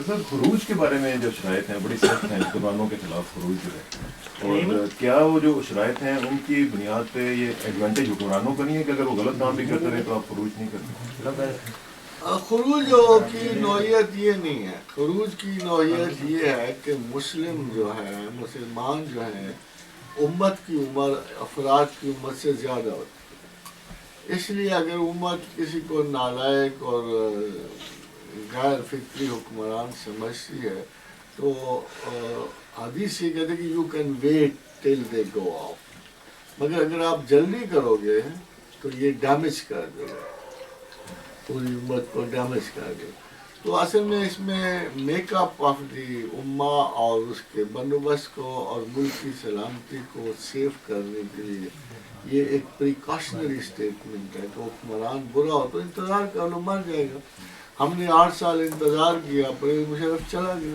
صاحب خروج کے بارے میں جو شرائط ہیں بڑی سخت ہیں، مسلمانوں کے خلاف خروج جو ہے، اور کیا وہ جو شرائط ہیں ان کی بنیاد پہ یہ ایڈوانٹیج حکمرانوں کا نہیں ہے کہ اگر وہ غلط کام بھی کرتے رہے تو آپ خروج نہیں کرتے؟ خروج کی نوعیت یہ نہیں ہے. خروج کی نوعیت یہ ہے کہ مسلم جو ہے، مسلمان جو ہیں، امت کی عمر افراد کی عمر سے زیادہ ہوتی ہے. اس لیے اگر امت کسی کو نالائق اور غیر فطری حکمران سمجھتی ہے تو حدیث یہ کہتے ہیں کہ you can wait till they go off, مگر اگر آپ جلدی کرو گے تو یہ ڈیمیج کر دے گا، پوری امت کو ڈیمیج کر دے. تو اصل میں اس میں میک اپ آف دی امہ اور اس کے بندوبست کو اور ملک کی سلامتی کو سیف کرنے کے لیے یہ ایک پریکاشنری اسٹیٹمنٹ ہے کہ حکمران برا ہو تو انتظار کر لو، مر جائے گا. ہم نے 8 سال انتظار کیا، پرویز مشرف چلا گیا،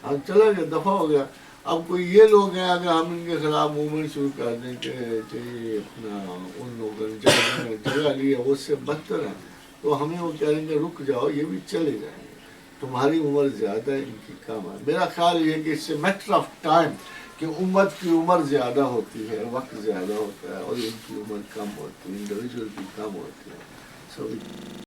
ہم چلا گیا، دفعہ ہو گیا. اب کوئی یہ لوگ ہیں اگر ہم ان کے خلاف موومنٹ شروع کر دیں کہ چاہیے اپنا ان لوگوں نے جگہ لی ہے وہ اس سے بدتر ہیں، تو ہمیں وہ کہیں گے رک جاؤ، یہ بھی چلے جائیں گے، تمہاری عمر زیادہ ہے، ان کی کم ہے. میرا خیال یہ ہے کہ اس سے میٹر آف ٹائم کہ امت کی عمر زیادہ ہوتی ہے، وقت زیادہ ہوتا ہے، اور ان کی عمر کم ہوتی ہے، انڈیویجول کی کم ہوتی ہے.